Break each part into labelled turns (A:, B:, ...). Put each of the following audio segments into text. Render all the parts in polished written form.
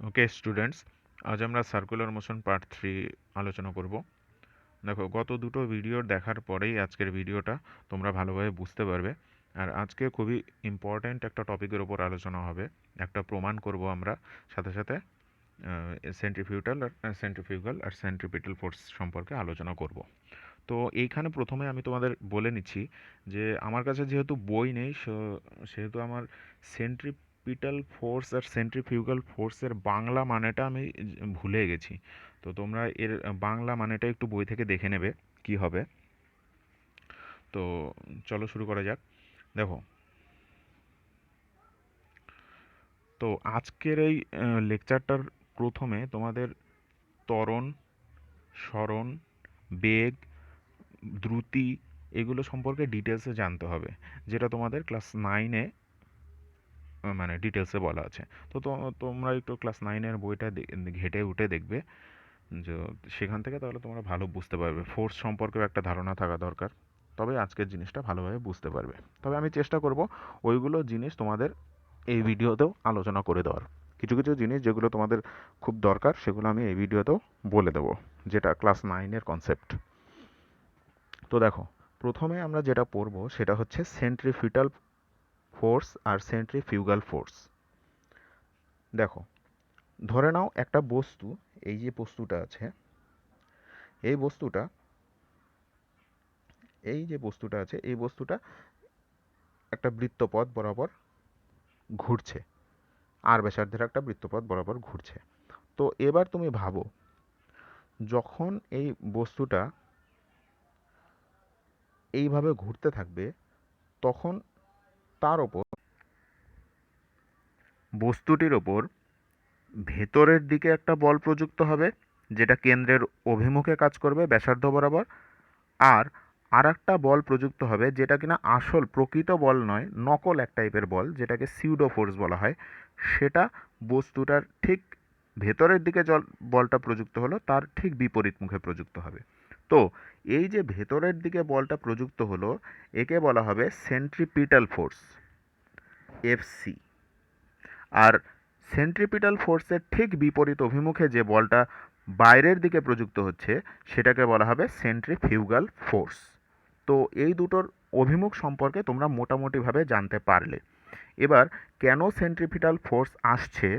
A: Okay students, আজ আমরা circular motion part 3 আলোচনা করব। দেখো, গত দুটো ভিডিওর দেখার পরেই আজকের ভিডিওটা তোমরা ভালোভাবে বুঝতে পারবে। আর আজকে খুবই ইম্পর্ট্যান্ট একটা টপিকের ওপর আলোচনা হবে। একটা প্রমাণ করব আমরা, সাথে সাথে সেন্ট্রিফিউগাল আর সেন্ট্রিপিটাল ফোর্স সম্পর্কে আলোচনা করব। তো এইখানে প্রথমে আমি তোমাদের বলে নিচ্ছি যে আমার কাছে যেহেতু বই নেই, সেহেতু আমার সেন্ট্রিপিটাল ফোর্স আর সেন্ট্রিফিউগাল ফোর্সের বাংলা মানেটা আমি ভুলে গেছি। তো তোমরা এর বাংলা মানেটা একটু বই থেকে দেখে নেবে কি হবে। তো চলো শুরু করা যাক। দেখো, তো আজকের এই লেকচারটার প্রথমে তোমাদের ত্বরণ, সরণ, বেগ, দ্রুতি এগুলো সম্পর্কে ডিটেলসে জানতে হবে, যেটা তোমাদের ক্লাস 9-এ মানে ডিটেলসে বলা আছে। তো তোমরা একটু ক্লাস 9-এর বইটা ঘেঁটে উঠে দেখবে, যে সেখান থেকে তাহলে তোমরা ভালো বুঝতে পারবে। ফোর্স সম্পর্কেও একটা ধারণা থাকা দরকার, তবে আজকের জিনিসটা ভালোভাবে বুঝতে পারবে। তবে আমি চেষ্টা করব ওইগুলো জিনিস তোমাদের এই ভিডিওতেও আলোচনা করে দেওয়ার। কিছু কিছু জিনিস যেগুলো তোমাদের খুব দরকার সেগুলো আমি এই ভিডিওতেও বলে দেবো, যেটা ক্লাস 9-এর কনসেপ্ট। তো দেখো, প্রথমে আমরা যেটা পড়বো সেটা হচ্ছে সেন্ট্রিপিটাল ফোর্স আর সেন্ট্রিফিউগাল ফোর্স। দেখো, ধরে নাও একটা বস্তু, এই যে বস্তুটা আছে, এই বস্তুটা এই বস্তুটা একটা বৃত্তপথ বরাবর ঘুরছে, আর ব্যাসার্ধের একটা বৃত্তপথ বরাবর ঘুরছে। তো এবার তুমি ভাবো, যখন এই বস্তুটা এইভাবে ঘুরতে থাকবে, তখন তার ওপর, বস্তুটির ওপর ভেতরের দিকে একটা বল প্রযুক্ত হবে, যেটা কেন্দ্রের অভিমুখে কাজ করবে ব্যাসার্ধ বরাবর। আর আরেকটা বল প্রযুক্ত হবে, যেটা কিনা আসল প্রকৃত বল নয়, নকল এক টাইপের বল, যেটাকে সিউডো ফোর্স বলা হয়। সেটা বস্তুটার ঠিক ভেতরের দিকে বলটা প্রযুক্ত হলো, তার ঠিক বিপরীত মুখে প্রযুক্ত হবে। তো এই যে ভেতরের দিকে বলটা প্রযুক্ত হলো, একে বলা হবে সেন্ট্রিপিটাল ফোর্স, এফসি। আর সেন্ট্রিপিটাল ফোর্সের ঠিক বিপরীত অভিমুখে যে বলটা বাইরের দিকে প্রযুক্ত হচ্ছে, সেটাকে বলা হবে সেন্ট্রিফিউগাল ফোর্স। তো এই দুটোর অভিমুখ সম্পর্কে তোমরা মোটামুটিভাবে জানতে পারলে। এবার কেন সেন্ট্রিপিটাল ফোর্স আসছে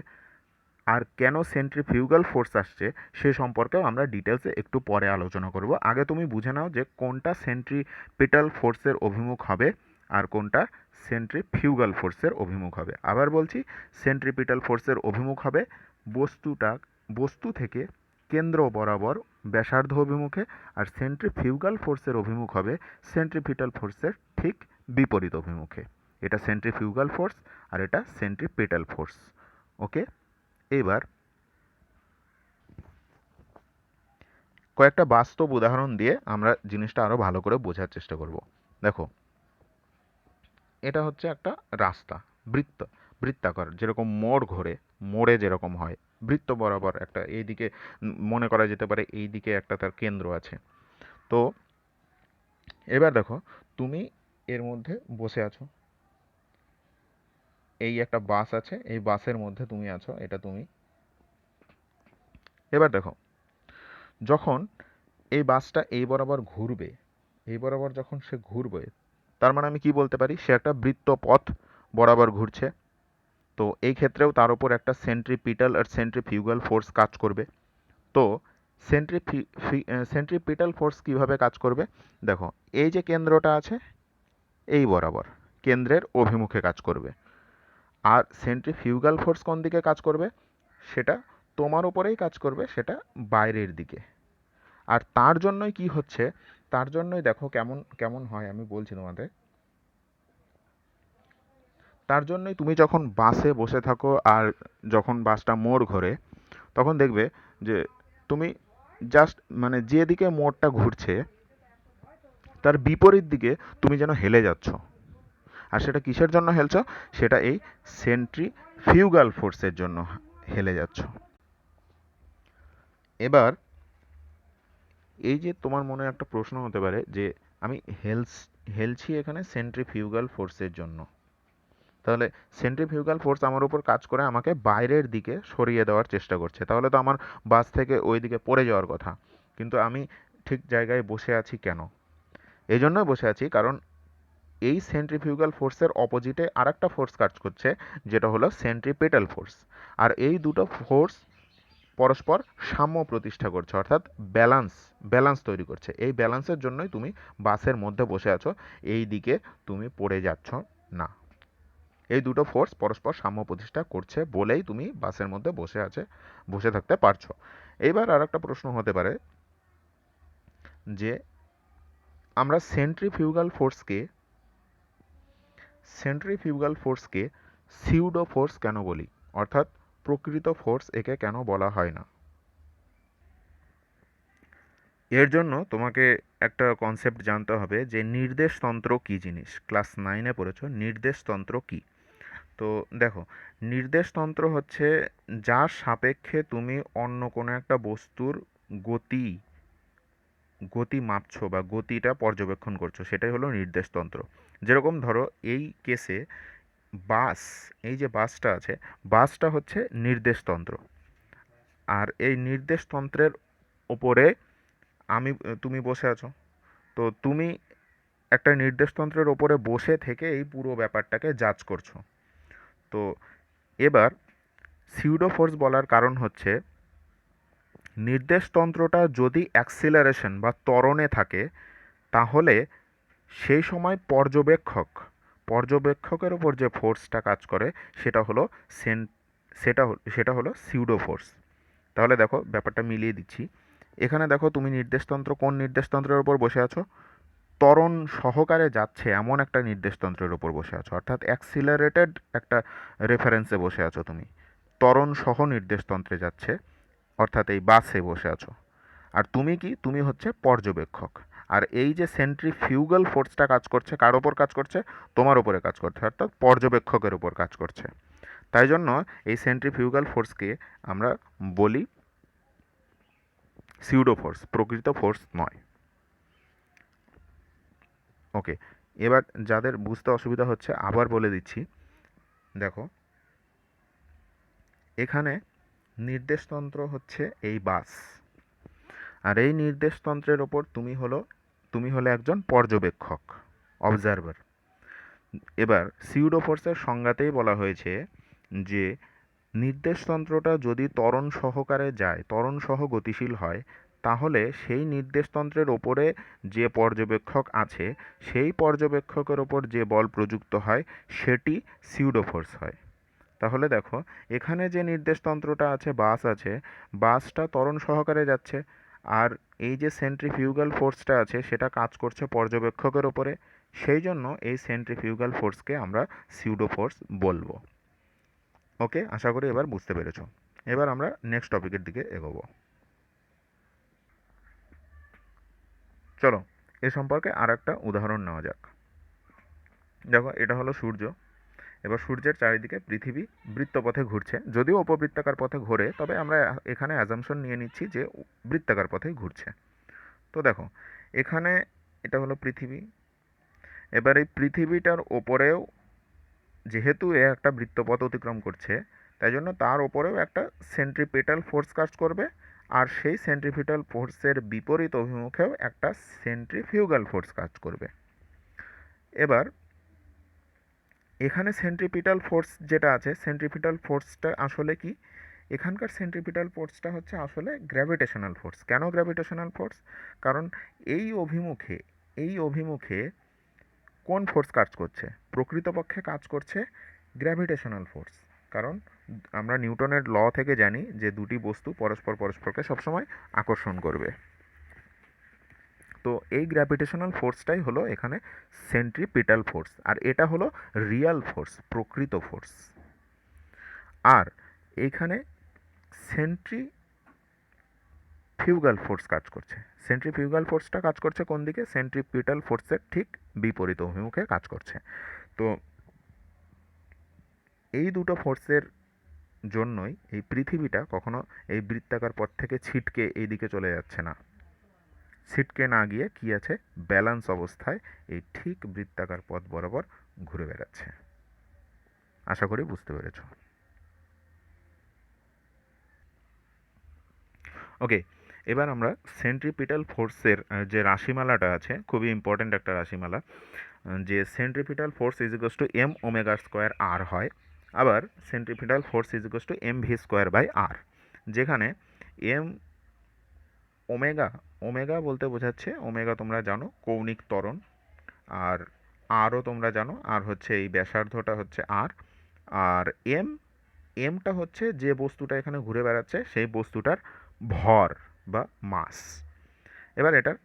A: আর কেন সেন্ট্রিফিউগাল ফোর্স আসছে সে সম্পর্কেও আমরা ডিটেলসে একটু পরে আলোচনা করব। আগে তুমি বুঝে নাও যে কোনটা সেন্ট্রিপিটাল ফোর্সের অভিমুখ হবে আর কোনটা সেন্ট্রিফিউগাল ফোর্সের অভিমুখ হবে। আবার বলছি, সেন্ট্রিপিটাল ফোর্সের অভিমুখ হবে বস্তু থেকে কেন্দ্র বরাবর ব্যাসার্ধ অভিমুখে, আর সেন্ট্রিফিউগাল ফোর্সের অভিমুখ হবে সেন্ট্রিপিটাল ফোর্সের ঠিক বিপরীত অভিমুখে। এটা সেন্ট্রিফিউগাল ফোর্স আর এটা সেন্ট্রিপিটাল ফোর্স। ওকে, এবার কয়েকটা বাস্তব উদাহরণ দিয়ে আমরা জিনিসটা আরো ভালো করে বোঝার চেষ্টা করব। দেখো, এটা হচ্ছে একটা রাস্তা, বৃত্তাকার, যেরকম মোড় ঘোরে, মোড়ে যেরকম হয়, বৃত্ত বরাবর একটা এইদিকে, মনে করা যেতে পারে এই দিকে একটা তার কেন্দ্র আছে। তো এবার দেখো, তুমি এর মধ্যে বসে আছো, এই একটা বাস আছে, এই বাসের মধ্যে তুমি আছো, এটা তুমি। এবার দেখো, যখন এই বাসটা এই বরাবর ঘুরবে, এই বরাবর যখন সে ঘুরবে, তার মানে আমি কি বলতে পারি, সে একটা বৃত্তপথ বরাবর ঘুরছে। তো এই ক্ষেত্রেও তার উপর একটা সেন্ট্রিপিটাল আর সেন্ট্রিফিউগাল ফোর্স কাজ করবে। তো সেন্ট্রিপিটাল ফোর্স কিভাবে কাজ করবে? দেখো, এই যে কেন্দ্রটা আছে, এই বরাবর কেন্দ্রের অভিমুখে কাজ করবে। আর সেন্ট্রিফিউগাল ফোর্স কোন দিকে কাজ করবে? সেটা তোমার উপরেই কাজ করবে, সেটা বাইরের দিকে। আর তার জন্যই কি হচ্ছে, তার জন্যই দেখো কেমন কেমন হয় আমি বলছি তোমাদের। তার জন্যই তুমি যখন বাসে বসে থাকো আর যখন বাসটা মোড় ঘোরে, তখন দেখবে যে তুমি জাস্ট মানে যেদিকে মোড়টা ঘুরছে তার বিপরীত দিকে তুমি যেন হেলে যাচ্ছ। আর সেটা কিসের জন্য হেলছো? সেটা এই সেন্ট্রিফিউগাল ফোর্সের জন্য হেলে যাচ্ছ। এবার এই যে তোমার মনে একটা প্রশ্ন হতে পারে যে আমি হেলছি এখানে সেন্ট্রিফিউগাল ফোর্সের জন্য, তাহলে সেন্ট্রিফিউগাল ফোর্স আমার উপর কাজ করে আমাকে বাইরের দিকে সরিয়ে দেওয়ার চেষ্টা করছে, তাহলে তো আমার বাস থেকে ওই দিকে পড়ে যাওয়ার কথা, কিন্তু আমি ঠিক জায়গায় বসে আছি কেন? এই জন্যই বসে আছি কারণ এই সেন্ট্রিফিউগাল ফোর্সের অপোজিটে আরেকটা ফোর্স কাজ করছে, যেটা হলো সেন্ট্রিপেটাল ফোর্স। আর এই দুটো ফোর্স পরস্পর সাম্য প্রতিষ্ঠা করছে, অর্থাৎ ব্যালান্স তৈরি করছে। এই ব্যালান্সের জন্যই তুমি বাসের মধ্যে বসে আছো, এই দিকে তুমি পড়ে যাচ্ছ না। এই দুটো ফোর্স পরস্পর সাম্য প্রতিষ্ঠা করছে বলেই তুমি বাসের মধ্যে বসে থাকতে পারছো। এইবার আর একটা প্রশ্ন হতে পারে যে আমরা সেন্ট্রিফিউগাল ফোর্সকে সিউডো ফোর্স কেন বলি, অর্থাৎ প্রকৃত ফোর্স একে কেন বলা হয় না? এর জন্য তোমাকে একটা কনসেপ্ট জানতে হবে যে নির্দেশতন্ত্র কী জিনিস। ক্লাস 9-এ পড়েছো নির্দেশতন্ত্র কী। তো দেখো, নির্দেশতন্ত্র হচ্ছে যার সাপেক্ষে তুমি অন্য কোনো একটা বস্তুর গতি গতি মাপছো বা গতিটা পর্যবেক্ষণ করছো, সেটাই হলো নির্দেশতন্ত্র। যেরকম ধরো এই কেসে বাস, এই যে বাসটা আছে, বাসটা হচ্ছে নির্দেশতন্ত্র। আর এই নির্দেশতন্ত্রের ওপরে তুমি বসে আছো। তো তুমি একটা নির্দেশতন্ত্রের ওপরে বসে থেকে এই পুরো ব্যাপারটাকে জাজ করছো। তো এবার সিউডো ফোর্স বলার কারণ হচ্ছে নির্দেশতন্ত্রটা যদি অ্যাক্সিলারেশন বা ত্বরণে থাকে, তাহলে সেই সময় পর্যবেক্ষকের ওপর যে ফোর্সটা কাজ করে সেটা হলো সেন সেটা হলো সিউডো ফোর্স। তাহলে দেখো ব্যাপারটা মিলিয়ে দিচ্ছি। এখানে দেখো তুমি কোন নির্দেশতন্ত্রের ওপর বসে আছো? ত্বরণ সহকারে যাচ্ছে এমন একটা নির্দেশতন্ত্রের ওপর বসে আছো, অর্থাৎ অ্যাক্সিলারেটেড একটা রেফারেন্সে বসে আছো তুমি। ত্বরণ সহ নির্দেশতন্ত্রে যাচ্ছে, অর্থাৎ এই বাসে বসে আছো। আর তুমি হচ্ছে পর্যবেক্ষক। আর এই যে সেন্ট্রিফিউগাল ফোর্সটা কাজ করছে কার ওপর কাজ করছে? তোমার ওপরে কাজ করছে, অর্থাৎ পর্যবেক্ষকের ওপর কাজ করছে। তাই জন্য এই সেন্ট্রিফিউগাল ফোর্সকে আমরা বলি সিউডো ফোর্স, প্রকৃত ফোর্স নয়। ওকে, এবার যাদের বুঝতে অসুবিধা হচ্ছে আবার বলে দিচ্ছি। দেখো, এখানে নির্দেশতন্ত্র হচ্ছে এই বাস, আর এই নির্দেশতন্ত্রের ওপর তুমি হলে একজন পর্যবেক্ষক, অবজারভার। এবার সিউডো ফোর্সের সংজ্ঞাতেই বলা হয়েছে যে নির্দেশতন্ত্রটা যদি ত্বরণ সহকারে যায়, ত্বরণ সহ গতিশীল হয়, তাহলে সেই নির্দেশতন্ত্রের ওপরে যে পর্যবেক্ষক আছে সেই পর্যবেক্ষকের ওপর যে বল প্রযুক্ত হয় সেটি সিউডো ফোর্স হয়। তাহলে দেখো, এখানে যে নির্দেশতন্ত্রটা আছে, বাসটা ত্বরণ সহকারে যাচ্ছে, আর এই যে সেন্ট্রিফিউগাল ফোর্সটা আছে সেটা কাজ করছে পর্যবেক্ষকের ওপরে। সেই জন্য এই সেন্ট্রিফিউগাল ফোর্সকে আমরা সিউডো ফোর্স বলবো। ওকে, আশা করি এবার বুঝতে পেরেছো। এবার আমরা নেক্সট টপিকের দিকে এগোবো। চলো এ সম্পর্কে আর একটা উদাহরণ নেওয়া যাক। দেখো, এটা হলো সূর্য। এবার সূর্যের চারিদিকে পৃথিবী বৃত্তপথে ঘুরছে, যদিও উপবৃত্তাকার পথে ঘোরে, তবে আমরা এখানে অ্যাজাম্পশন নিয়ে নিচ্ছি যে বৃত্তাকার পথেই ঘুরছে। তো দেখো, এখানে এটা হলো পৃথিবী। এবার এই পৃথিবীটার ওপরেও যেহেতু এ একটা বৃত্তপথ অতিক্রম করছে, তাই জন্য তার ওপরেও একটা সেন্ট্রিপেটাল ফোর্স কাজ করবে, আর সেই সেন্ট্রিপিটাল ফোর্সের বিপরীত অভিমুখেও একটা সেন্ট্রিফিউগাল ফোর্স কাজ করবে। এবার এখানে সেন্ট্রিপিটাল ফোর্স যেটা আছে, সেন্ট্রিপিটাল ফোর্সটা আসলে কি? এখানকার সেন্ট্রিপিটাল ফোর্সটা হচ্ছে আসলে গ্র্যাভিটেশনাল ফোর্স। কেন গ্র্যাভিটেশনাল ফোর্স? কারণ এই অভিমুখে এই অভিমুখে কোন ফোর্স কাজ করছে? প্রকৃতপক্ষে কাজ করছে গ্র্যাভিটেশনাল ফোর্স। কারণ আমরা নিউটনের ল থেকে জানি যে দুটি বস্তু পরস্পরকে সবসময় আকর্ষণ করবে। তো এই গ্র্যাভিটেশনাল ফোর্সটাই হলো এখানে সেন্ট্রিপিটাল ফোর্স, আর এটা হলো রিয়াল ফোর্স, প্রকৃত ফোর্স। আর এইখানে সেন্ট্রিফিউগাল ফোর্স কাজ করছে। সেন্ট্রিফিউগাল ফোর্সটা কাজ করছে কোন দিকে? সেন্ট্রিপিটাল ফোর্সের ঠিক বিপরীত অভিমুখে কাজ করছে। তো এই দুটো ফোর্সের জন্যই এই পৃথিবীটা কখনো এই বৃত্তাকার পথ থেকে ছিটকে এই দিকে চলে যাচ্ছে না। ছিটকে না গিয়ে কি আছে? ব্যালেন্স অবস্থায় এই ঠিক বৃত্তাকার পথ বরাবর ঘুরে বেড়াচ্ছে। আশা করি বুঝতে পেরেছ। ওকে, এবার আমরা সেন্ট্রিপিটাল ফোর্সের যে রাশিমালাটা আছে, খুবই ইম্পর্ট্যান্ট একটা রাশিমালা, যে centripetal force is equals to M omega square R হয়, আবার centripetal force is equals to M V square by R, যেখানে এম ওমেগা, ওমেগা বলতে বোঝাচ্ছে, ওমেগা তোমরা জানো কৌণিক ত্বরণ, আর আরও তোমরা জানো, আর হচ্ছে এই ব্যাসার্ধটা হচ্ছে আর, আর এম, এমটা হচ্ছে যে বস্তুটা এখানে ঘুরে বেড়াচ্ছে সেই বস্তুটার ভর বা মাস। এবার এটার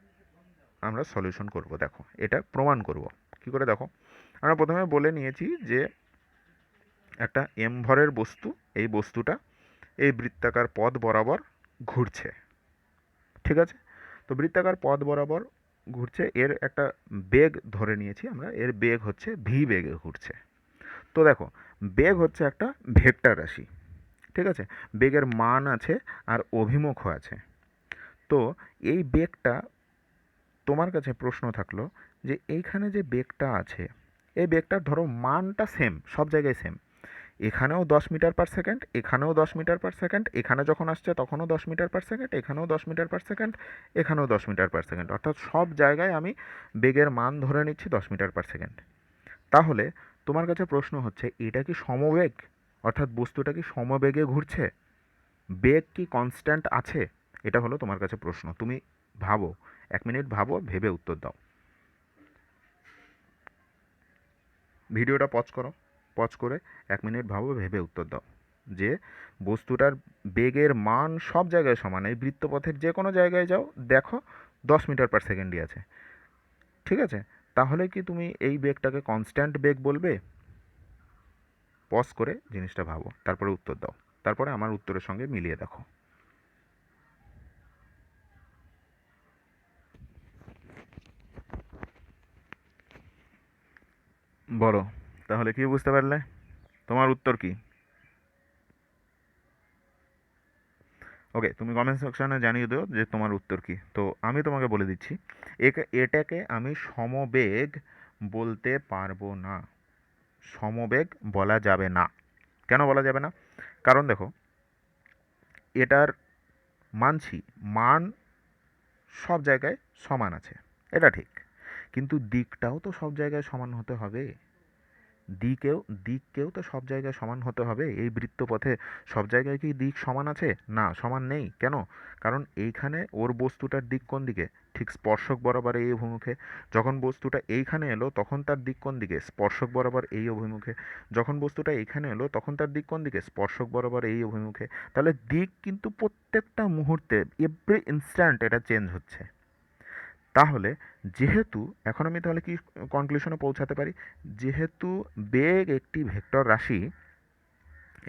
A: আমরা সলিউশন করব। দেখো, এটা প্রমাণ করব কি করে। দেখো, আমরা প্রথমে বলে নিয়েছি যে একটা এম ভরের বস্তু, এই বস্তুটা এই বৃত্তাকার পথ বরাবর ঘুরছে, ঠিক আছে? তো বৃত্তাকার পথ বরাবর ঘুরছে, এর একটা বেগ ধরে নিয়েছি আমরা, এর বেগ হচ্ছে ভি বেগে ঘুরছে। তো দেখো, বেগ হচ্ছে একটা ভেক্টর রাশি, ঠিক আছে? বেগের মান আছে আর অভিমুখও আছে। তো এই বেগটা, তোমার কাছে প্রশ্ন থাকলো যে এইখানে যে বেগটা আছে, এই বেগটার ধরো মানটা সেম, সব জায়গায় সেম, এখানেও 10 মিটার/সেকেন্ড, এখানেও 10 মিটার/সেকেন্ড, এখানে যখন আসছে তখনও 10 মিটার/সেকেন্ড, এখানেও 10 মিটার/সেকেন্ড, এখানেও 10 মিটার/সেকেন্ড, অর্থাৎ সব জায়গায় আমি বেগের মান ধরে নিচ্ছি 10 মিটার/সেকেন্ড। তাহলে তোমার কাছে প্রশ্ন হচ্ছে, এটা কি সমবেগ? অর্থাৎ বস্তুটা কি সমবেগে ঘুরছে? বেগ কি কনস্ট্যান্ট আছে? এটা হলো তোমার কাছে প্রশ্ন। তুমি ভাবো, 1 মিনিট ভাবো, ভেবে উত্তর দাও। ভিডিওটা পজ করো, পজ করে 1 মিনিট ভাবো, ভেবে উত্তর দাও যে বস্তুটার বেগের মান সব জায়গায় সমান, এই বৃত্তপথের যে কোনো জায়গায় যাও দেখো 10 মিটার/সেকেন্ডই আছে, ঠিক আছে? তাহলে কি তুমি এই বেগটাকে কনস্ট্যান্ট বেগ বলবে? পজ করে জিনিসটা ভাবো, তারপরে উত্তর দাও, তারপরে আমার উত্তরের সঙ্গে মিলিয়ে দেখো। বলো, তাহলে কি বুঝতে পারলে? তোমার উত্তর কি? ওকে, তুমি কমেন্ট সেকশনে জানিয়ে দিও যে তোমার উত্তর কি। তো আমি তোমাকে বলে দিচ্ছি, এটাকে আমি সমবেগ বলতে পারবো না, সমবেগ বলা যাবে না। কেন বলা যাবে না? কারণ দেখো, এটার মানছি, মান সব জায়গায় সমান আছে, এটা ঠিক, কিন্তু দিকটাও তো সব জায়গায় সমান হতে হবে। দিককেও তো সব জায়গায় সমান হতে হবে। এই বৃত্তপথে সব জায়গায় কি দিক সমান আছে? না, সমান নেই। কেন? কারণ এইখানে ওর বস্তুটার দিক কোন দিকে? ঠিক স্পর্শক বরাবর এই অভিমুখে। যখন বস্তুটা এইখানে এলো তখন তার দিক কোন দিকে? স্পর্শক বরাবর এই অভিমুখে। যখন বস্তুটা এইখানে এলো তখন তার দিক কোন দিকে? স্পর্শক বরাবর এই অভিমুখে। তাহলে দিক কিন্তু প্রত্যেকটা মুহূর্তে, এভরি ইনস্ট্যান্ট এটা চেঞ্জ হচ্ছে। তাহলে যেহেতু, এখন আমি তাহলে কি কনক্লুশনে পৌঁছাতে পারি? যেহেতু বেগ একটি ভেক্টর রাশি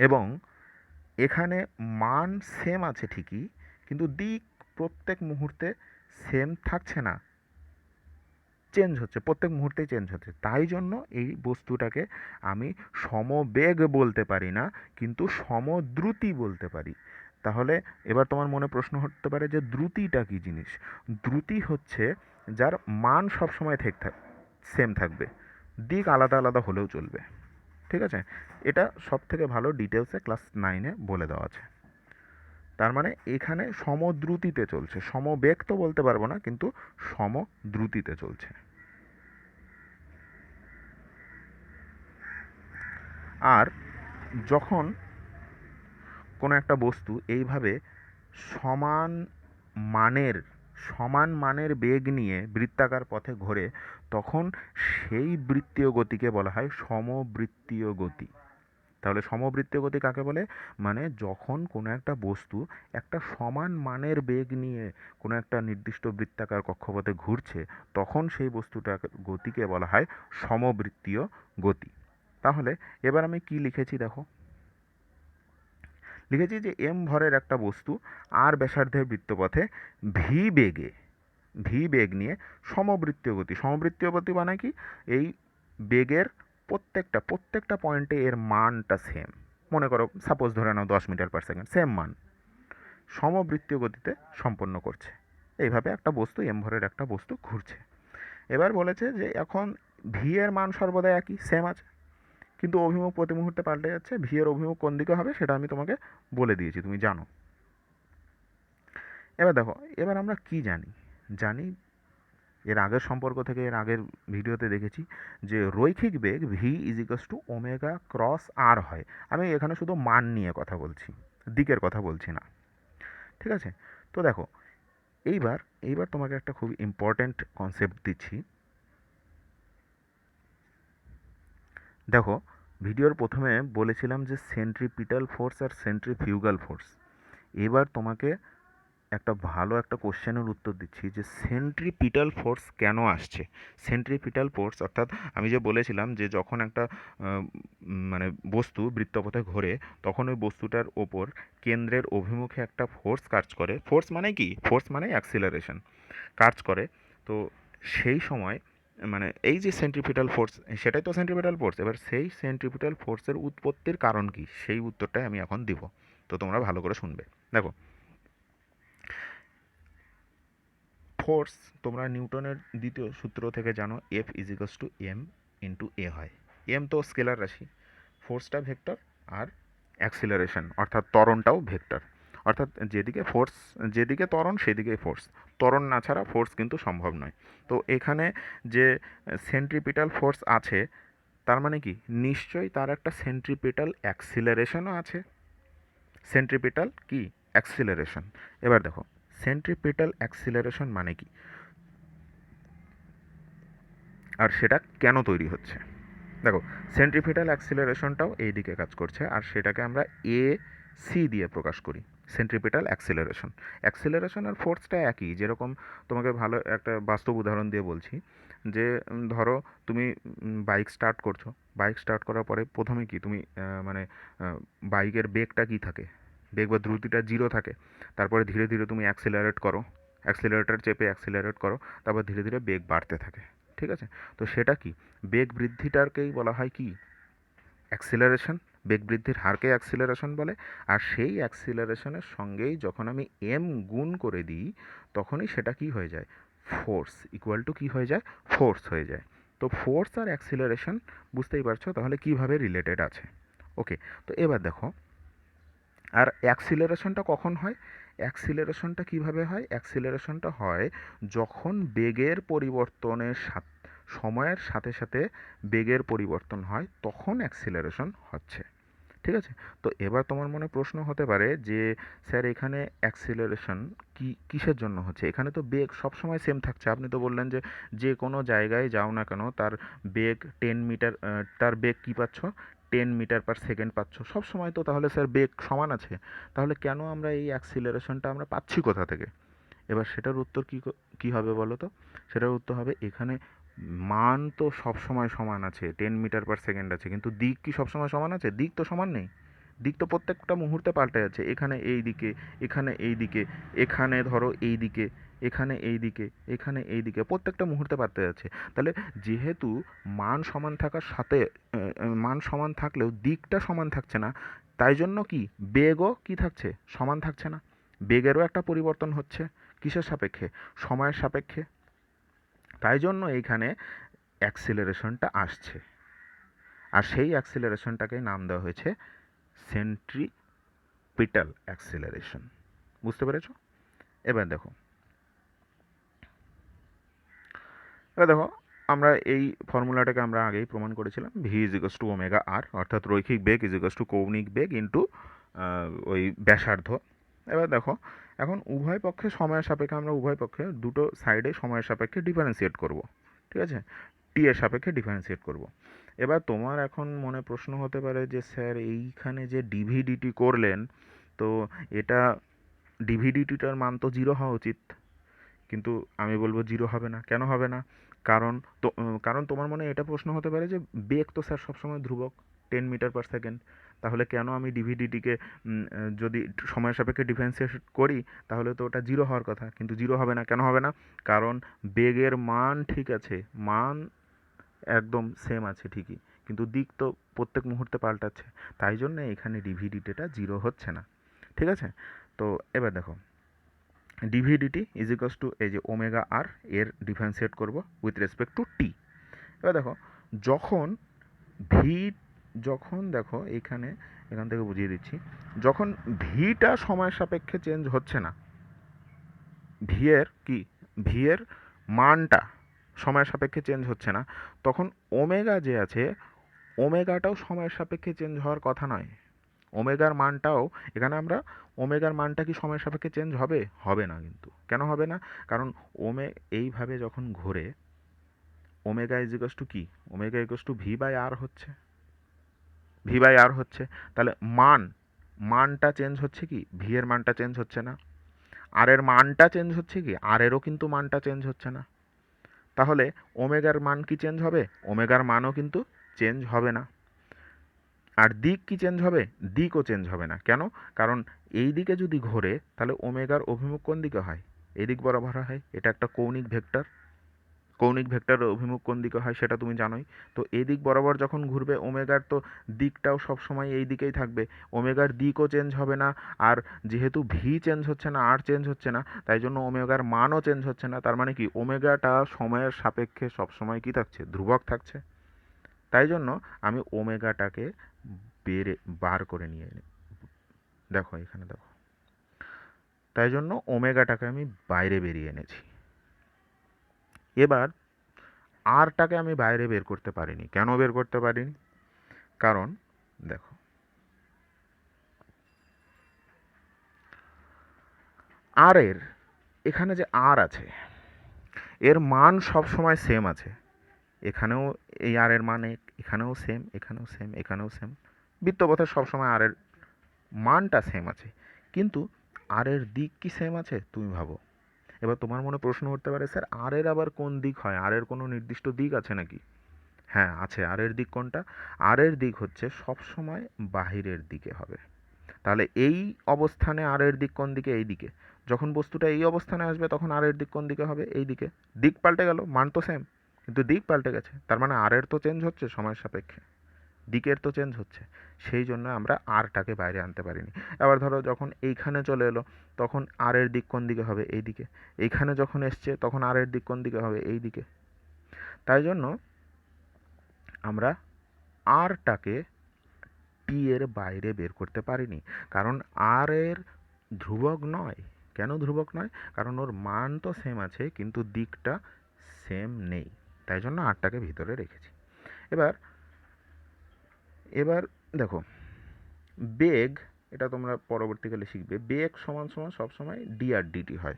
A: এবং এখানে মান সেম আছে ঠিকই, কিন্তু দিক প্রত্যেক মুহূর্তে সেম থাকছে না, চেঞ্জ হচ্ছে, প্রত্যেক মুহূর্তেই চেঞ্জ হচ্ছে, তাই জন্য এই বস্তুটাকে আমি সমবেগ বলতে পারি না, কিন্তু সমদ্রুতি বলতে পারি। তাহলে এবার তোমার মনে প্রশ্ন হতে পারে যে দ্রুতিটা কি জিনিস? দ্রুতি হচ্ছে যার মান সবসময় সেম থাকবে, দিক আলাদা আলাদা হলেও চলবে, ঠিক আছে? এটা সব থেকে ভালো ডিটেলসে ক্লাস 9-এ বলে দেওয়া আছে। তার মানে এখানে সমদ্রুতিতে চলছে, সমবেগ তো বলতে পারবো না, কিন্তু সমদ্রুতিতে চলছে। আর যখন কোনো একটা বস্তু এইভাবে সমান মানের সমান মানের বেগ নিয়ে বৃত্তাকার পথে ঘোরে, তখন সেই বৃত্তীয় গতিকে বলা হয় সমবৃত্তীয় গতি। তাহলে সমবৃত্তীয় গতি কাকে বলে? মানে যখন কোনো একটা বস্তু একটা সমান মানের বেগ নিয়ে কোনো একটা নির্দিষ্ট বৃত্তাকার কক্ষপথে ঘুরছে, তখন সেই বস্তুটার গতিকে বলা হয় সমবৃত্তীয় গতি। তাহলে এবার আমি কি লিখেছি দেখো, লিখেছি যে এম ভরের একটা বস্তু আর ব্যাসার্ধের বৃত্তপথে ভি বেগে, ভি বেগ নিয়ে সমবৃত্তীয় গতি, সমবৃত্তীয় গতি মানে কি? এই বেগের প্রত্যেকটা পয়েন্টে এর মানটা সেম, মনে করো সাপোজ ধরে নাও 10 মিটার/সেকেন্ড, সেম মান, সমবৃত্তীয় গতিতে সম্পন্ন করছে। এইভাবে একটা বস্তু, এম ভরের একটা বস্তু ঘুরছে। এবার বলেছে যে এখন ভি এর মান সর্বদা একই, সেম আছে, কিন্তু অভিমুখ প্রতি মুহূর্তে পাল্টে যাচ্ছে, ভি এর অভিমুখ কোন দিকে হবে সেটা আমি তোমাকে বলে দিয়েছি, তুমি জানো। এবার দেখো, এবার আমরা কি জানি, জানি এর আগের সম্পর্ক থেকে, এর আগের ভিডিওতে দেখেছি যে রৈখিক বেগ V is equals to omega cross R হয়। আমি এখানে শুধু মান নিয়ে কথা বলছি, দিকের কথা বলছি না, ঠিক আছে? তো দেখো, এইবার এইবার তোমাকে একটা খুব ইম্পর্ট্যান্ট কনসেপ্ট দিচ্ছি। দেখো, ভিডিওর প্রথমে বলেছিলাম যে সেন্ট্রিপিটাল ফোর্স আর সেন্ট্রিফিউগাল ফোর্স। এবার তোমাকে একটা ভালো একটা কোশ্চেনের উত্তর দিচ্ছি যে সেন্ট্রিপিটাল ফোর্স কেন আসছে। সেন্ট্রিপিটাল ফোর্স অর্থাৎ আমি যে বলেছিলাম যে যখন একটা মানে বস্তু বৃত্তপথে ঘোরে, তখন ওই বস্তুটার ওপর কেন্দ্রের অভিমুখে একটা ফোর্স কাজ করে। ফোর্স মানে কি? ফোর্স মানে অ্যাক্সিলারেশন কাজ করে। তো সেই সময় মানে এই যে সেন্ট্রিপিটাল ফোর্স, সেটাই তো সেন্ট্রিপিটাল ফোর্স। এবার সেই সেন্ট্রিপিটাল ফোর্সের উৎপত্তির কারণ কি, সেই উত্তরটাই আমি এখন দিব। তো তোমরা ভালো করে শুনবে। দেখো, ফোর্স তোমরা নিউটনের দ্বিতীয় সূত্র থেকে জানো, F is equals to M into A হয়। এম তো স্কেলার রাশি, ফোর্সটা ভেক্টর, আর অ্যাক্সিলারেশন অর্থাৎ ত্বরণটাও ভেক্টর। অর্থাৎ যেদিকে ফোর্স, যেদিকে ত্বরণ সেদিকেই ফোর্স। ত্বরণ না ছাড়া ফোর্স কিন্তু সম্ভব নয়। তো এখানে যে সেন্ট্রিপিটাল ফোর্স আছে, তার মানে কি নিশ্চয়ই তার একটা সেন্ট্রিপিটাল অ্যাক্সিলারেশনও আছে। সেন্ট্রিপিটাল কি অ্যাক্সিলারেশন। এবার দেখো, সেন্ট্রিপিটাল অ্যাক্সিলারেশন মানে কি, আর সেটা কেন তৈরি হচ্ছে। দেখো, সেন্ট্রিপিটাল অ্যাক্সিলারেশনটাও এই দিকে কাজ করছে, আর সেটাকে আমরা এ সি দিয়ে প্রকাশ করি। সেন্ট্রিপিটাল অ্যাক্সিলারেশন, অ্যাক্সিলারেশন আর ফোর্সটা একই। যেরকম তোমাকে ভালো একটা বাস্তব উদাহরণ দিয়ে বলছি যে ধরো তুমি বাইক স্টার্ট করছো। বাইক স্টার্ট করার পরে প্রথমে কি তুমি মানে বাইকের বেগটা কি থাকে, বেগ বা দ্রুতিটা জিরো থাকে। তারপরে ধীরে ধীরে তুমি অ্যাক্সিলারেট করো, অ্যাক্সিলারেটর চেপে অ্যাক্সিলারেট করো, তারপর ধীরে ধীরে বেগ বাড়তে থাকে, ঠিক আছে? তো সেটা কি, বেগ বৃদ্ধিটাকেই বলা হয় কি অ্যাক্সিলারেশন। বেগ বৃদ্ধির হারকে অ্যাক্সিলারেশন বলে। আর সেই অ্যাক্সিলারেশনের সঙ্গেই যখন আমি এম গুণ করে দিই, তখনই সেটা কি হয়ে যায়, ফোর্স ইকুয়াল টু কি হয়ে যায়, ফোর্স হয়ে যায়। তো ফোর্স আর অ্যাক্সিলারেশন বুঝতেই পারছো তাহলে কিভাবে রিলেটেড আছে। ওকে, তো এবার দেখো, আর অ্যাক্সিলারেশনটা কখন হয়, অ্যাক্সিলারেশনটা কিভাবে হয়, অ্যাক্সিলারেশনটা হয় যখন বেগের পরিবর্তনের সাথে, সময়ের সাথে সাথে বেগের পরিবর্তন হয়, তখন অ্যাক্সিলারেশন হচ্ছে, ঠিক আছে? তো এবার তোমার মনে প্রশ্ন হতে পারে যে স্যার এখানে অ্যাক্সিলারেশন কি কিসের জন্য হচ্ছে, এখানে তো বেগ সবসময় সেম থাকছে। আপনি তো বললেন যে যে কোনো জায়গায় যাও না কেন তার বেগ 10 মিটার, তার বেগ কী পাচ্ছ, 10 মিটার পার সেকেন্ড পাচ্ছ সব সময়। তো তাহলে স্যার বেগ সমান আছে, তাহলে কেন আমরা এই অ্যাক্সিলারেশনটা আমরা পাচ্ছি কোথা থেকে? এবার সেটার উত্তর কী হবে বলো তো? সেটার উত্তর হবে এখানে মান তো সব সময় সমান আছে, 10 মিটার পার সেকেন্ড আছে, কিন্তু দিক কি সব সময় সমান আছে? দিক তো সমান নেই। দিক তো প্রত্যেকটা মুহূর্তে পাল্টে যাচ্ছে। এখানে এই দিকে, এখানে এই দিকে, এখানে ধরো এই দিকে, এখানে এই দিকে, এখানে এই দিকে, প্রত্যেকটা মুহূর্তে পাল্টে যাচ্ছে। তাহলে যেহেতু মান সমান থাকার সাথে মান সমান থাকলেও দিকটা সমান থাকছে না, তাই জন্য কি বেগও কি থাকছে, সমান থাকছে না। বেগেরও একটা পরিবর্তন হচ্ছে, কিসের সাপেক্ষে, সময়ের সাপেক্ষে। তাই জন্য এইখানে অ্যাক্সিলারেশনটা আসছে, আর সেই অ্যাক্সিলারেশনটাকেই নাম দেওয়া হয়েছে সেন্ট্রিপিটাল অ্যাক্সিলারেশন। বুঝতে পেরেছো? এবার দেখো, এবার দেখো, আমরা এই ফর্মুলাটাকে আমরা আগেই প্রমাণ করেছিলাম, V is equals to omega R, অর্থাৎ রৈখিক বেগ ইজ ইকুয়ালস টু কৌণিক বেগ ইন্টু ওই ব্যাসার্ধ। এবার দেখো, এখন উভয় পক্ষে সময়ের সাপেক্ষে, আমরা উভয় পক্ষে দুটো সাইডে সময়ের সাপেক্ষে ডিফারেন্সিয়েট করব, ঠিক আছে? টি এর সাপেক্ষে ডিফারেন্সিয়েট করব। এবার তোমার এখন মনে প্রশ্ন হতে পারে যে স্যার এইখানে যে ডিভিডিটি করলেন, তো এটা ডিভিডিটিটার মান তো জিরো হওয়া উচিত। কিন্তু আমি বলবো জিরো হবে না। কেন হবে না? কারণ তো কারণ তোমার মনে এটা প্রশ্ন হতে পারে যে বেগ তো স্যার সবসময় ধ্রুবক, 10 মিটার পার সেকেন্ড। তাহলে কেন আমি ডিভিডিটিকে যদি সময়ের সাপেক্ষে ডিফারেন্সিয়েট করি, তাহলে তো ওটা জিরো হওয়ার কথা, কিন্তু জিরো হবে না। কেন হবে না? কারণ বেগের মান ঠিক আছে, মান একদম সেম আছে ঠিকই, কিন্তু দিক তো প্রত্যেক মুহূর্তে পাল্টাচ্ছে। তাই জন্য এখানে ডিভিডিটিটা জিরো হচ্ছে না, ঠিক আছে? তো এবার দেখো, ডিভিডিটি ইজ ইকালস টু এই যে ওমেগা আর, এর ডিফারেন্সিয়েট করব উইথ রেসপেক্ট টু টি। এবার দেখো, যখন ভি যখন দেখো এখান থেকে বুঝিয়ে দিচ্ছি, যখন ভিটা সময় সাপেক্ষে চেঞ্জ হচ্ছে না, ভি এর মানটা সময় সাপেক্ষে চেঞ্জ হচ্ছে না, তখন ওমেগা যে আছে, ওমেগাটাও সময়ের সাপেক্ষে চেঞ্জ হওয়ার কথা নয়। ওমেগার মানটাও, এখানে আমরা ওমেগার মানটা কি সময়ের সাপেক্ষে চেঞ্জ হবে? হবে না। কিন্তু কেন হবে না? কারণ এইভাবে যখন ঘোরে, ওমেগা ইজিকস টু কি, omega equals to V by R হচ্ছে। তাহলে মানটা চেঞ্জ হচ্ছে কি, ভি এর মানটা চেঞ্জ হচ্ছে না। আর এর মানটা চেঞ্জ হচ্ছে কি, আর এরও কিন্তু মানটা চেঞ্জ হচ্ছে না। তাহলে ওমেগার মান কি চেঞ্জ হবে? ওমেগার মানও কিন্তু চেঞ্জ হবে না। আর দিক কি চেঞ্জ হবে? দিকও চেঞ্জ হবে না। কেন? কারণ এই দিকে যদি ঘোরে, তাহলে ওমেগার অভিমুখ কোন দিকে হয়? এদিক বরাবর হয়। এটা একটা কৌণিক ভেক্টর। কৌণিক ভেক্টরের অভিমুখ কোন দিকে হয় সেটা তুমি জানোই। তো এদিক বরাবর যখন ঘুরবে, ওমেগার তো দিকটাও সবসময় এই দিকেই থাকবে। ওমেগার দিকও চেঞ্জ হবে না। আর যেহেতু ভি চেঞ্জ হচ্ছে না, আর চেঞ্জ হচ্ছে না, তাই জন্য ওমেগার মানও চেঞ্জ হচ্ছে না। তার মানে কি, ওমেগাটা সময়ের সাপেক্ষে সবসময় কি থাকছে? ধ্রুবক থাকছে। তাই জন্য আমি ওমেগাটাকে বার করে নিয়ে এনে, দেখো এখানে দেখো, তাই জন্য ওমেগাটাকে আমি বাইরে বেরিয়ে এনেছি। এবার আরটাকে আমি বাইরে বের করতে পারিনি। কেন বের করতে পারিনি? কারণ দেখো, আর এর এখানে যে আর আছে, এর মান সব সময় সেম আছে। এখানেও এই আর এর মান এখানেও সেম, এখানেও সেম, এখানেও সেম। বৃত্তপথে সবসময় আর এর মানটা সেম আছে। কিন্তু আর এর দিক কি সেম আছে? তুমি ভাবো। এবার তোমার মনে প্রশ্ন উঠতে পারে, স্যার আর এর আবার কোন দিক হয়? আর এর কোনো নির্দিষ্ট দিক আছে নাকি? হ্যাঁ আছে। আর এর দিক কোনটা? আর এর দিক হচ্ছে সবসময় বাহিরের দিকে হবে। তাহলে এই অবস্থানে আর এর দিক কোন দিকে? এই দিকে। যখন বস্তুটা এই অবস্থানে আসবে, তখন আর এর দিক কোন দিকে হবে? এই দিকে। দিক পাল্টে গেল, মান তো সেম, কিন্তু দিক পাল্টে গেছে। তার মানে আর এর তো চেঞ্জ হচ্ছে সময়ের সাপেক্ষে, দিকের তো চেঞ্জ হচ্ছে। সেই জন্য আমরা আরটাকে বাইরে আনতে পারিনি। এবার ধরো যখন এইখানে চলে এলো, তখন আর এর দিক কোন দিকে হবে? এই দিকে। এইখানে যখন এসছে, তখন আর এর দিক কোন দিকে হবে? এই দিকে। তাই জন্য আমরা আরটাকে টি এর বাইরে বের করতে পারিনি। কারণ আর এর ধ্রুবক নয়। কেন ধ্রুবক নয়? কারণ ওর মান তো সেম আছে, কিন্তু দিকটা সেম নেই। তাই জন্য আরটাকে ভিতরে রেখেছি। এবার এবার দেখো, বেগ, এটা তোমরা পরবর্তীকালে শিখবে, বেগ সমান সমান সবসময় ডি আর ডিটি হয়।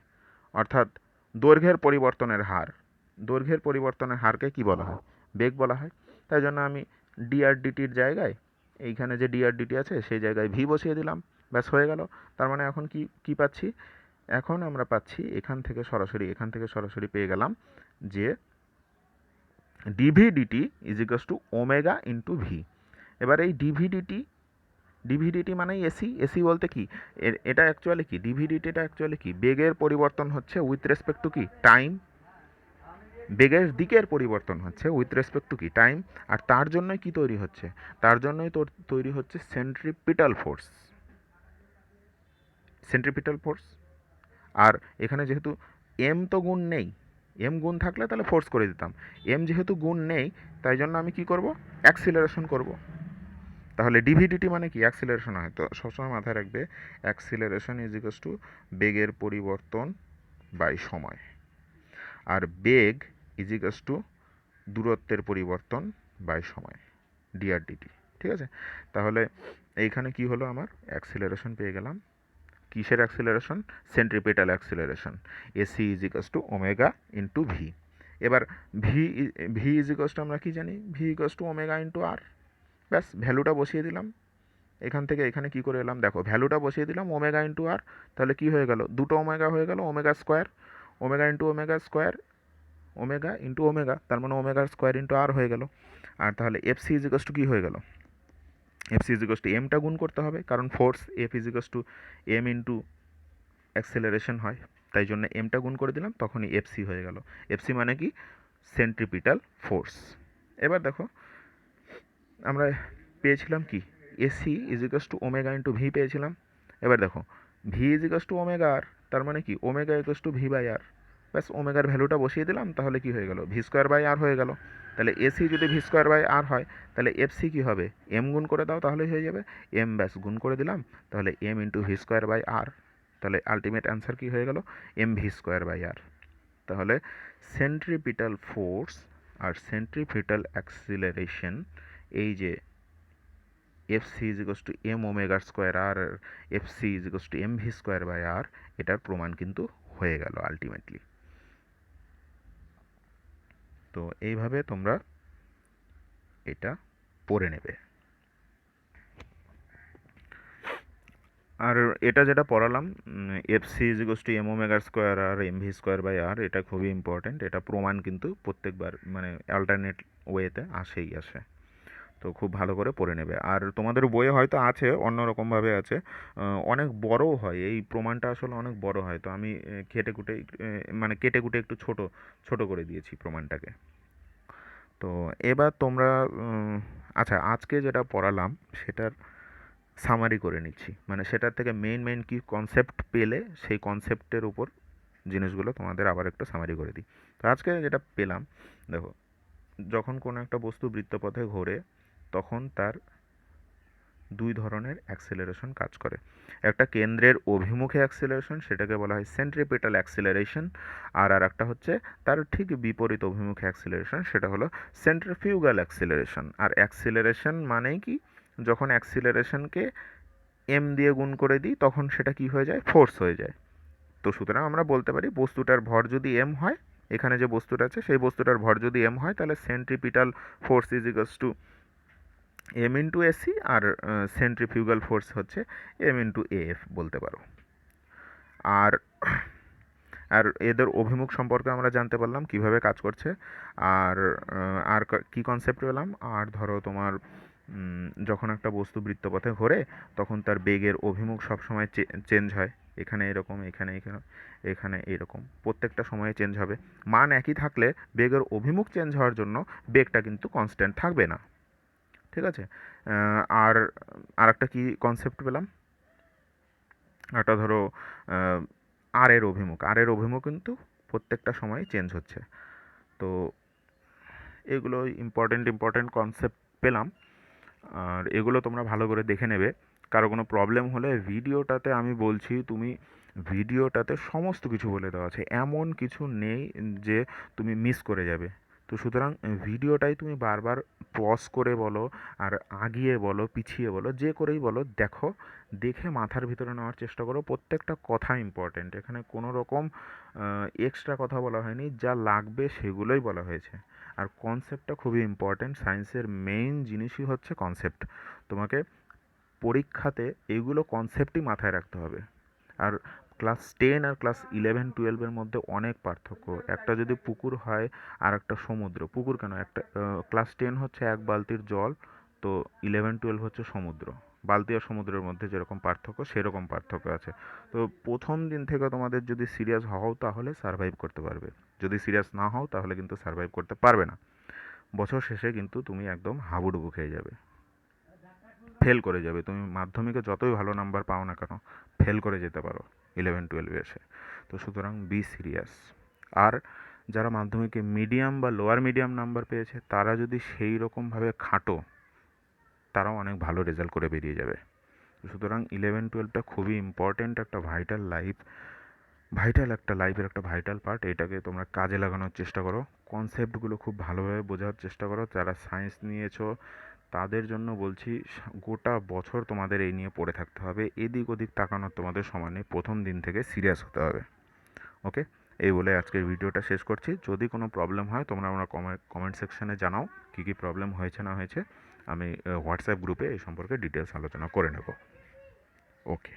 A: অর্থাৎ দৈর্ঘ্যের পরিবর্তনের হার। দৈর্ঘ্যের পরিবর্তনের হারকে কি বলা হয়? বেগ বলা হয়। তাই জন্য আমি ডি আর ডিটির জায়গায়, এইখানে যে ডি আর ডিটি আছে সেই জায়গায় ভি বসিয়ে দিলাম, ব্যাস হয়ে গেল। তার মানে এখন কি কি পাচ্ছি? এখন আমরা পাচ্ছি এখান থেকে সরাসরি পেয়ে গেলাম যে DV DT is equals to omega into V. এবার এই ডিভিডিটি মানে এসি। এসি বলতে কি, এটা অ্যাকচুয়ালি কি, ডিভিডিটিটা অ্যাকচুয়ালি কি, বেগের পরিবর্তন হচ্ছে উইথ রেসপেক্ট টু কি, টাইম। বেগের দিকের পরিবর্তন হচ্ছে উইথ রেসপেক্ট টু কি, টাইম। আর তার জন্যই কি তৈরি হচ্ছে? তার জন্যই তৈরি হচ্ছে সেন্ট্রিপিটাল ফোর্স। Centripetal force. আর এখানে যেহেতু এম তো গুণ নেই, এম গুণ থাকলে তাহলে ফোর্স করে দিতাম। এম যেহেতু গুণ নেই, তাই জন্য আমি কি করব? অ্যাক্সিলারেশন করব। তাহলে ডিভিডিটি মানে কি? অ্যাক্সিলারেশন হয়। তো সবসময় মাথায় রাখবে, অ্যাক্সিলারেশন ইজ ইকুয়ালস টু বেগের পরিবর্তন বাই সময়। আর বেগ ইজ ইকুয়ালস টু দূরত্বের পরিবর্তন বাই সময়, ডিআরডিটি। ঠিক আছে? তাহলে এইখানে কি হলো, আমার অ্যাক্সিলারেশন পেয়ে গেলাম। কিসের acceleration? Centripetal acceleration. AC is equals to omega into V. এবার V V is equals to আমরা কি জানি? V equals to omega into R. ব্যাস ভ্যালুটা বসিয়ে দিলাম। এখান থেকে এখানে কি করে এলাম দেখো, ভ্যালুটা বসিয়ে দিলাম ওমেগা ইন্টু আর। তাহলে কি হয়ে গেল? দুটো ওমেগা হয়ে গেল, omega square. Omega into omega square, omega into omega, তার মানে ওমেগা স্কোয়ার ইন্টু আর হয়ে গেল। আর তাহলে F C is equals to কী হয়ে গেল? F C is equals to এমটা গুণ করতে হবে, কারণ force F is equals to M into acceleration হয়। তাই জন্য এমটা গুণ করে দিলাম, তখনই এফ সি হয়ে গেল। এফ সি মানে কি? Centripetal force. এবার দেখো, আমরা পেয়েছিলাম কি? AC is equals to omega into V পেয়েছিলাম। এবার দেখো, V is equals to omega R, তার মানে কি? Omega equals to V by R. ব্যাস ওমেগার ভ্যালুটা বসিয়ে দিলাম, তাহলে কি হয়ে গেল, ভি স্কোয়ার বাই আর হয়ে গেল। তাহলে এসি যদি ভি স্কোয়ার বাই আর হয়, তাহলে এফসি কী হবে, এম গুণ করে দাও তাহলেই হয়ে যাবে। এম ব্যাস গুণ করে দিলাম, তাহলে M into V square by R, তাহলে আলটিমেট অ্যান্সার কী হয়ে গেল, M V square by R. তাহলে সেন্ট্রিপিটাল ফোর্স আর সেন্ট্রিপিটাল অ্যাক্সিলারেশন, এই যে F C is equals to M ওমেগার square R F C is equals to M V square by R, এটার প্রমাণ কিন্তু হয়ে গেল আলটিমেটলি। তো এইভাবে তোমরা এটা পড়ে নেবে। আর এটা যেটা পড়ালাম F C is equals to M ওমেগার square R M V square by R, এটা খুবই ইম্পর্ট্যান্ট। এটা প্রমাণ কিন্তু প্রত্যেকবার মানে অল্টারনেট ওয়েতে আসেই আসে। তো খুব ভালো করে পড়ে নেবে। আর তোমাদের বইয়ে হয়তো আছে, অন্যরকমভাবে আছে, অনেক বড়ও হয় এই প্রমাণটা, আসলে অনেক বড় হয়। তো আমি কেটে কুটে একটু ছোট ছোট করে দিয়েছি প্রমাণটাকে। তো এবার তোমরা আচ্ছা, আজকে যেটা পড়ালাম সেটার সামারি করে নিচ্ছি, মানে সেটার থেকে মেইন কি কনসেপ্ট পেলে সেই কনসেপ্টের উপর জিনিসগুলো তোমাদের আবার একটু সামারি করে দিই। তো আজকে যেটা পেলাম, দেখো, যখন কোনো একটা বস্তু বৃত্তপথে ঘোরে তখন তার দুই ধরনের অ্যাক্সিলারেশন কাজ করে। একটা কেন্দ্রের অভিমুখে অ্যাক্সিলারেশন, সেটাকে বলা হয় সেন্ট্রিপিটাল অ্যাক্সিলারেশন। আর একটা হচ্ছে তার ঠিক বিপরীত অভিমুখে অ্যাক্সিলারেশন, সেটা হলো সেন্ট্রিফিউগাল অ্যাক্সিলারেশন। আর অ্যাক্সিলারেশন মানেই কি, যখন অ্যাক্সিলারেশনকে এম দিয়ে গুণ করে দিই তখন সেটা কি হয়ে যায়, ফোর্স হয়ে যায়। তো সুতরাং আমরা বলতে পারি বস্তুটার ভর যদি এম হয়, এখানে যে বস্তুটা আছে সেই বস্তুটার ভর যদি এম হয়, তাহলে centripetal force is equals to M into AC, আর সেন্ট্রিফিউগাল ফোর্স হচ্ছে এম ইন্টু এএফ বলতে পারো। আর আর এদের অভিমুখ সম্পর্কে আমরা জানতে পারলাম কিভাবে কাজ করছে। আর আর কী কনসেপ্ট পেলাম, আর ধরো তোমার যখন একটা বস্তু বৃত্তপথে ঘোরে তখন তার বেগের অভিমুখ সবসময় চেঞ্জ হয়, এখানে এরকম, এখানে এখানে এখানে এরকম, প্রত্যেকটা সময়ে চেঞ্জ হবে। মান একই থাকলে বেগের অভিমুখ চেঞ্জ হওয়ার জন্য বেগটা কিন্তু কনস্ট্যান্ট থাকবে না। ঠিক আছে। আর আরেকটা কি কনসেপ্ট পেলাম, একটা ধরো আর এর অভিমুখ কিন্তু প্রত্যেকটা সময় চেঞ্জ হচ্ছে। তো এগুলো ইম্পর্টেন্ট কনসেপ্ট পেলাম, আর এগুলো তোমরা ভালো করে দেখে নেবে। কারো কোনো প্রবলেম হলে ভিডিওটাতে আমি বলছি, তুমি ভিডিওটাতে সমস্ত কিছু বলে দেওয়া আছে, এমন কিছু নেই যে তুমি মিস করে যাবে। তো সুতরাং ভিডিওটাই তুমি বারবার পজ করে বলো, আর আগিয়ে বলো, পিছিয়ে বলো, যে করেই বলো, দেখো, দেখে মাথার ভিতরে নেওয়ার চেষ্টা করো। প্রত্যেকটা কথা ইম্পর্টেন্ট, এখানে কোনো রকম এক্সট্রা কথা বলা হয়নি, যা লাগবে সেগুলোই বলা হয়েছে। আর কনসেপ্টটা খুবই ইম্পর্টেন্ট, সায়েন্সের মেইন জিনিসই হচ্ছে কনসেপ্ট। তোমাকে পরীক্ষাতে এইগুলো কনসেপ্টই মাথায় রাখতে হবে। আর ক্লাস 10 আর ক্লাস 11-12-এর মধ্যে অনেক পার্থক্য। একটা যদি পুকুর হয় আর একটা সমুদ্র, পুকুর কেন, একটা ক্লাস 10 হচ্ছে এক বালতির জল, তো 11-12 হচ্ছে সমুদ্র। বালতি আর সমুদ্রের মধ্যে যেরকম পার্থক্য সেরকম পার্থক্য আছে। তো প্রথম দিন থেকে তোমাদের যদি সিরিয়াস হও তাহলে সারভাইভ করতে পারবে, যদি সিরিয়াস না হও তাহলে কিন্তু সারভাইভ করতে পারবে না। বছর শেষে কিন্তু তুমি একদম হাবুডুবু খেয়ে যাবে, ফেল করে যাবে। তুমি মাধ্যমিকে যতই ভালো নাম্বার পাও না কেন, ফেল করে যেতে পারো 11-12 এসে। তো সুতরাং বি সিরিয়াস। আর যারা মাধ্যমিকে মিডিয়াম বা লোয়ার মিডিয়াম নাম্বার পেয়েছে, তারা যদি সেই রকমভাবে খাটো, তারাও অনেক ভালো রেজাল্ট করে বেরিয়ে যাবে। সুতরাং 11-12টা খুবই ইম্পর্টেন্ট, একটা একটা লাইফের একটা ভাইটাল পার্ট। এটাকে তোমরা কাজে লাগানোর চেষ্টা করো, কনসেপ্টগুলো খুব ভালোভাবে বোঝার চেষ্টা করো। যারা সায়েন্স নিয়েছো তাদের জন্য বলছি, গোটা বছর তোমাদের এই নিয়ে পড়ে থাকতে হবে, এদিক ওদিক তাকানোর তোমাদের সময় নেই, প্রথম দিন থেকে সিরিয়াস হতে হবে। ওকে, এই বলে আজকের ভিডিওটা শেষ করছি। যদি কোনো প্রবলেম হয় তোমরা আমার কমেন্ট সেকশানে জানাও কী প্রবলেম হয়েছে না হয়েছে। আমি হোয়াটসঅ্যাপ গ্রুপে এই সম্পর্কে ডিটেলস আলোচনা করে নেব। ওকে।